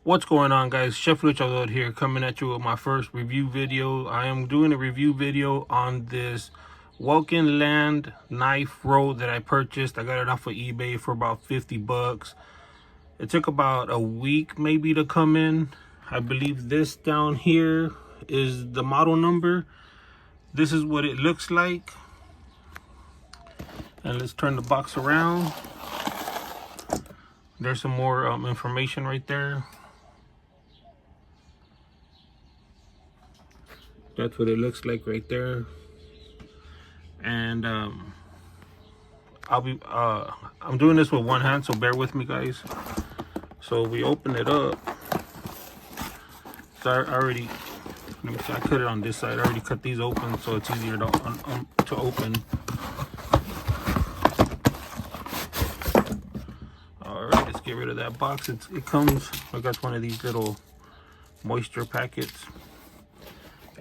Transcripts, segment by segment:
What's going on, guys? Chef Rich out here, coming at you with my first review video. I am doing a review video on this Welkinland knife roll that I purchased. I got it off of eBay for about 50 bucks. It took about a week maybe to come in. I believe this down here is the model number. This is what it looks like. And let's turn the box around. There's some more information right there. That's what it looks like right there. And I'm doing this with one hand, so bear with me, guys. So we open it up. So I already, let me see, I cut it on this side. I already cut these open, so it's easier to open. All right, let's get rid of that box. It comes, I got one of these little moisture packets,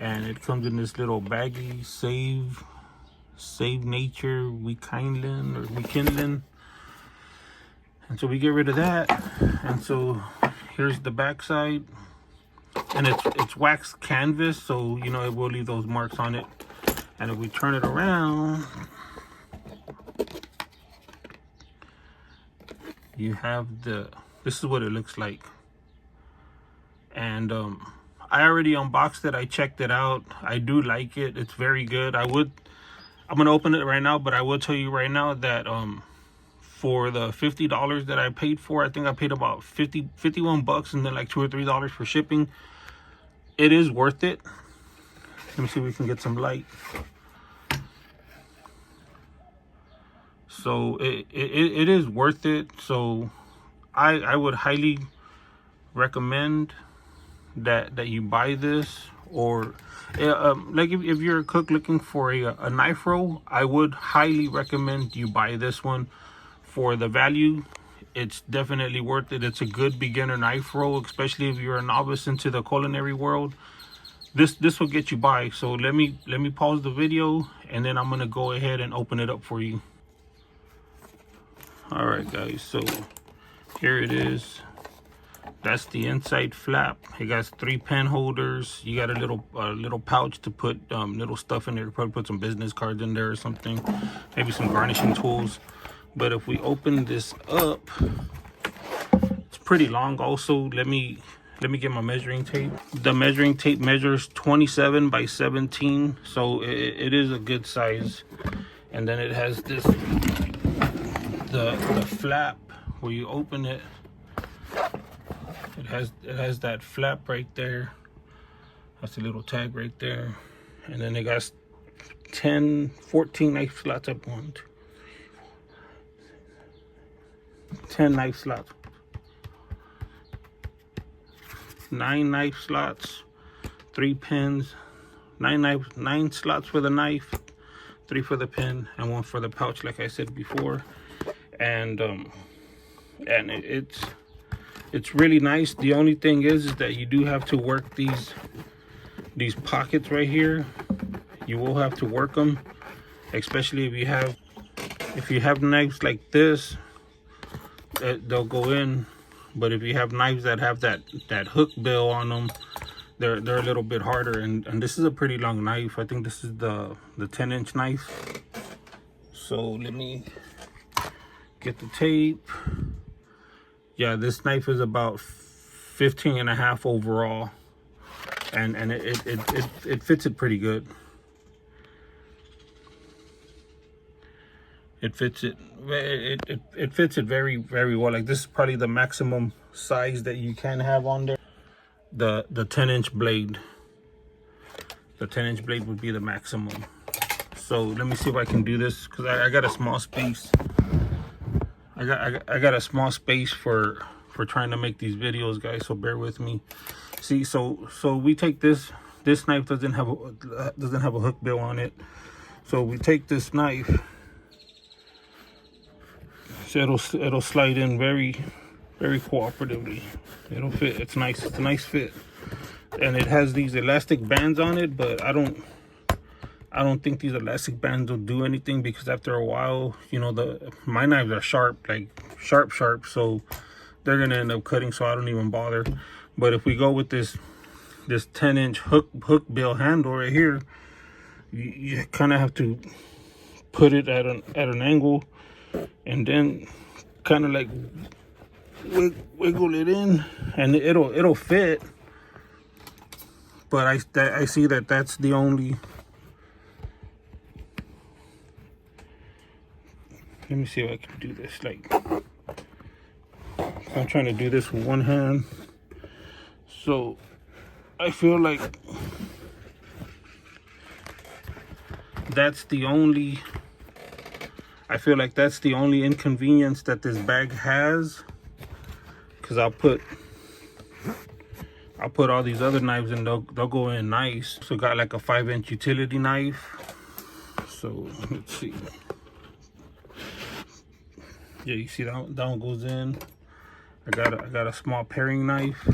and it comes in this little baggie. Save nature, Welkinland. And so we get rid of that. And so here's the back side, and it's wax canvas, so you know it will leave those marks on it. And if we turn it around, you have this is what it looks like. And I already unboxed it. I checked it out. I do like it. It's very good. I'm gonna open it right now, but I will tell you right now that for the $50 that I paid for, I think I paid about 51 bucks and then like $2 or $3 for shipping. It is worth it. Let me see if we can get some light. So it is worth it. So I would highly recommend that you buy this. Or like if you're a cook looking for a knife roll, I would highly recommend you buy this one. For the value, it's definitely worth it. It's a good beginner knife roll, especially if you're a novice into the culinary world. This will get you by. So let me pause the video, and then I'm gonna go ahead and open it up for you. All right, guys, so here it is. That's the inside flap. It got 3 pen holders. You got a little pouch to put little stuff in there. Probably put some business cards in there or something. Maybe some garnishing tools. But if we open this up, it's pretty long. Also, let me get my measuring tape. The measuring tape measures 27 by 17, so it is a good size. And then it has this the flap where you open it. It has that flap right there. That's a little tag right there. And then it got 14 knife slots up on. 10 knife slots. 9 knife slots, 3 pins, 9 slots for the knife, 3 for the pin, and 1 for the pouch, like I said before. And it's really nice. The only thing is that you do have to work these pockets right here. You will have to work them, especially if you have knives like this, they'll go in. But if you have knives that have that hook bill on them, they're a little bit harder. And this is a pretty long knife. I think this is the 10-inch knife. So let me get the tape. Yeah, this knife is about 15.5 overall, and it fits it pretty good. It fits it very, very well. Like, this is probably the maximum size that you can have on there. The 10-inch blade. The 10-inch blade would be the maximum. So let me see if I can do this, because I got a small space. I got a small space for trying to make these videos, guys, so bear with me. See, so we take this knife doesn't have a hook bill on it. So we take this knife, so it'll slide in very, very cooperatively. It'll fit. It's nice. It's a nice fit. And it has these elastic bands on it, but I don't think these elastic bands will do anything, because after a while, you know, my knives are sharp, like sharp, so they're gonna end up cutting, so I don't even bother. But if we go with this 10-inch hook bill handle right here, you kind of have to put it at an angle, and then kind of like wiggle it in, and it'll fit. But I see that that's the only. Let me see if I can do this. Like, I'm trying to do this with one hand, so I feel like that's the only. I feel like that's the only inconvenience that this bag has, because I'll put all these other knives and they'll go in nice. So got like a 5-inch utility knife. So let's see. Yeah, you see that one goes in. I got a small paring knife.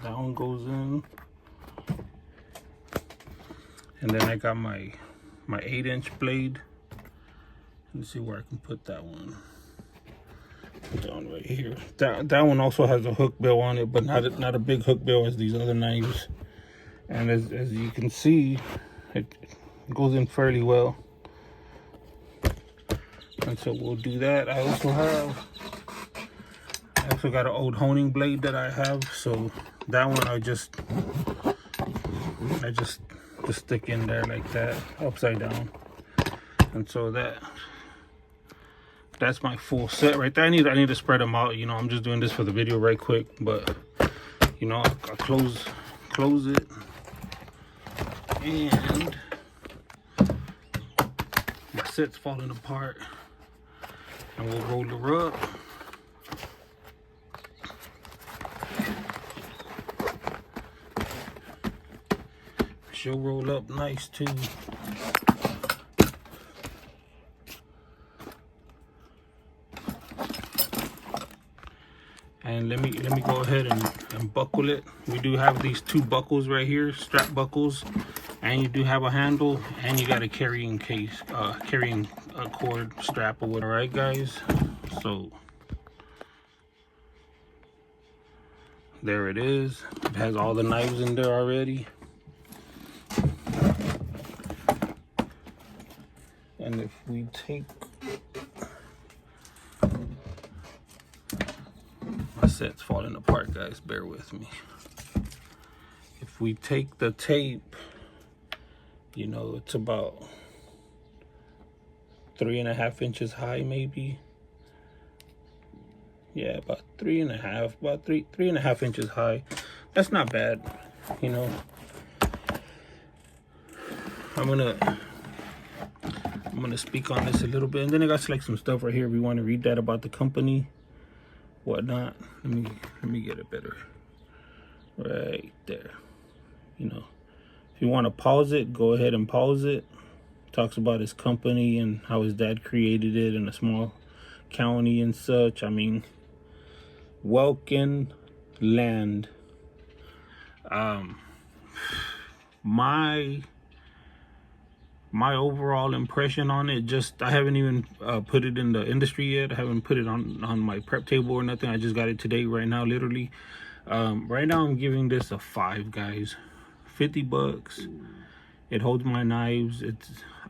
That one goes in. And then I got my 8-inch blade. Let's see where I can put that one. Down right here. That one also has a hook bill on it, but not a big hook bill as these other knives. And as you can see, it goes in fairly well. And so we'll do that. I also got an old honing blade that I have, so that one I just stick in there like that, upside down. And so that's my full set right there. I need to spread them out. You know, I'm just doing this for the video right quick, but you know, I close it, and my set's falling apart, and we'll roll her up. She'll roll up nice too. And let me go ahead and buckle it. We do have these 2 buckles right here, strap buckles, and you do have a handle, and you got a carrying case, carrying a cord strap or whatever. All right, guys. So there it is. It has all the knives in there already. And if we take, my set's falling apart, guys, bear with me. If we take the tape, you know, it's about 3.5 inches high, maybe. Yeah, about 3.5, about 3.5 inches high. That's not bad, you know. I'm gonna speak on this a little bit, and then I got like some stuff right here if you want to read that about the company, whatnot. Let me get it better. Right there. You know, if you want to pause it, go ahead and pause it. Talks about his company and how his dad created it in a small county and such. I mean, Welkinland. My overall impression on it, just I haven't even put it in the industry yet. I haven't put it on my prep table or nothing. I just got it today, right now, literally. Right now I'm giving this a 5, guys. $50. It holds my knives.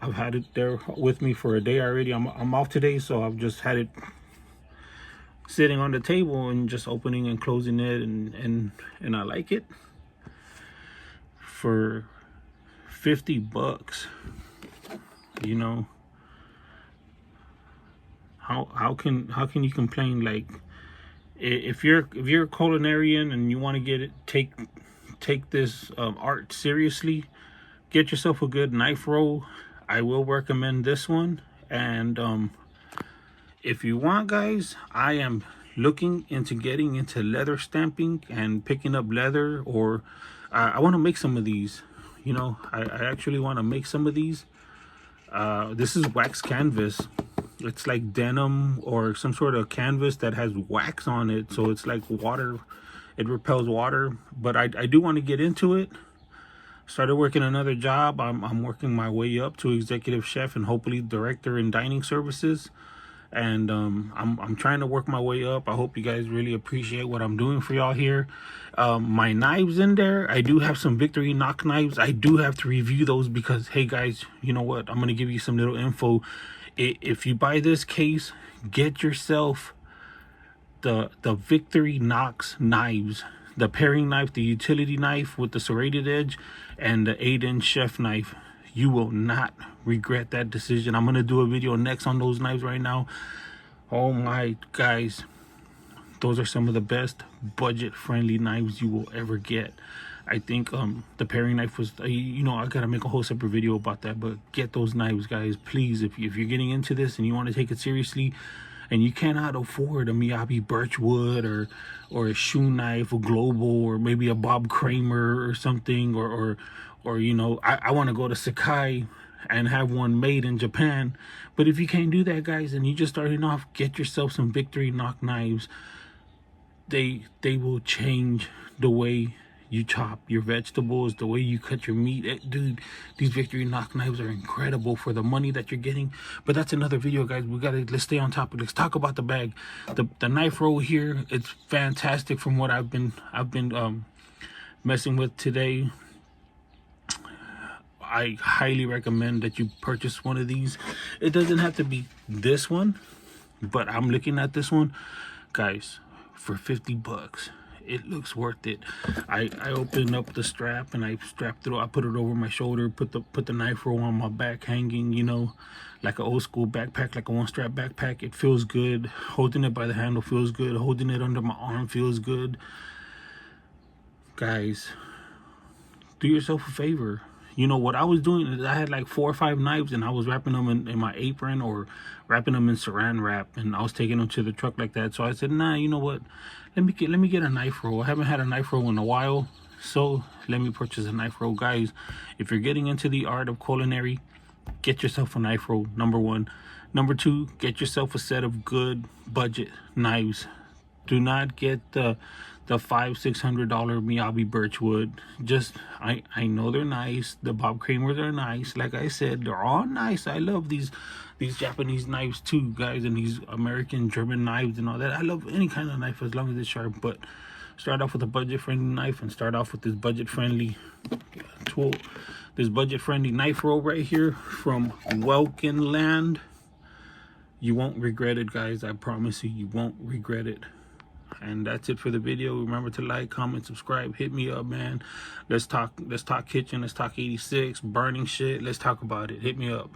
I've had it there with me for a day already. I'm off today, so I've just had it sitting on the table and just opening and closing it, and I like it. For $50, you know, how can you complain? Like, if you're a culinarian and you want to get it, take this art seriously, get yourself a good knife roll. I will recommend this one. And if you want, guys, I am looking into getting into leather stamping and picking up leather, or I want to make some of these. You know, I actually want to make some of these. This is wax canvas. It's like denim or some sort of canvas that has wax on it, so it's like water. It repels water. But I do want to get into it. Started working another job. I'm working my way up to executive chef and hopefully director in dining services. And I'm trying to work my way up. I hope you guys really appreciate what I'm doing for y'all here. My knives in there, I do have some Victory Knock knives. I do have to review those because, hey guys, you know what? I'm gonna give you some little info. If you buy this case, get yourself the Victory Knox knives, the paring knife, the utility knife with the serrated edge, and the 8-inch chef knife. You will not regret that decision. I'm gonna do a video next on those knives right now. Oh my guys, those are some of the best budget friendly knives you will ever get. I think the paring knife was, you know, I gotta make a whole separate video about that, but get those knives, guys, please. If you're getting into this and you want to take it seriously and you cannot afford a Miyabi Birchwood or a shoe knife, a Global, or maybe a Bob Kramer or something, or you know, I want to go to Sakai and have one made in Japan. But if you can't do that, guys, and you just starting off, get yourself some Victory Knock knives. They will change the way you chop your vegetables, the way you cut your meat. Dude, these Victory Knock knives are incredible for the money that you're getting. But that's another video, guys. Let's stay on topic. Let's talk about the bag. The knife roll here, it's fantastic from what I've been messing with today. I highly recommend that you purchase one of these. It doesn't have to be this one, but I'm looking at this one, guys, for 50 bucks. It looks worth it. I opened up the strap and I strapped it. I put it over my shoulder, put the knife roll on my back hanging, you know, like an old school backpack, like a one strap backpack. It feels good. Holding it by the handle feels good. Holding it under my arm feels good. Guys, do yourself a favor. You know, what I was doing is I had like 4 or 5 knives and I was wrapping them in my apron or wrapping them in saran wrap, and I was taking them to the truck like that. So I said, nah, you know what? Let me get a knife roll. I haven't had a knife roll in a while, so let me purchase a knife roll. Guys, if you're getting into the art of culinary, get yourself a knife roll, number one. Number two, get yourself a set of good budget knives. Do not get the $500-600 Miyabi Birchwood. Just, I know they're nice. The Bob Kramers are nice. Like I said, they're all nice. I love these Japanese knives too, guys, and these American, German knives and all that. I love any kind of knife as long as it's sharp. But start off with a budget-friendly knife and start off with this budget-friendly tool, this budget-friendly knife roll right here from Welkinland. You won't regret it, guys. I promise you, you won't regret it. And that's it for the video. Remember to like, comment, subscribe. Hit me up, man. Let's talk kitchen. Let's talk 86, burning shit. Let's talk about it. Hit me up.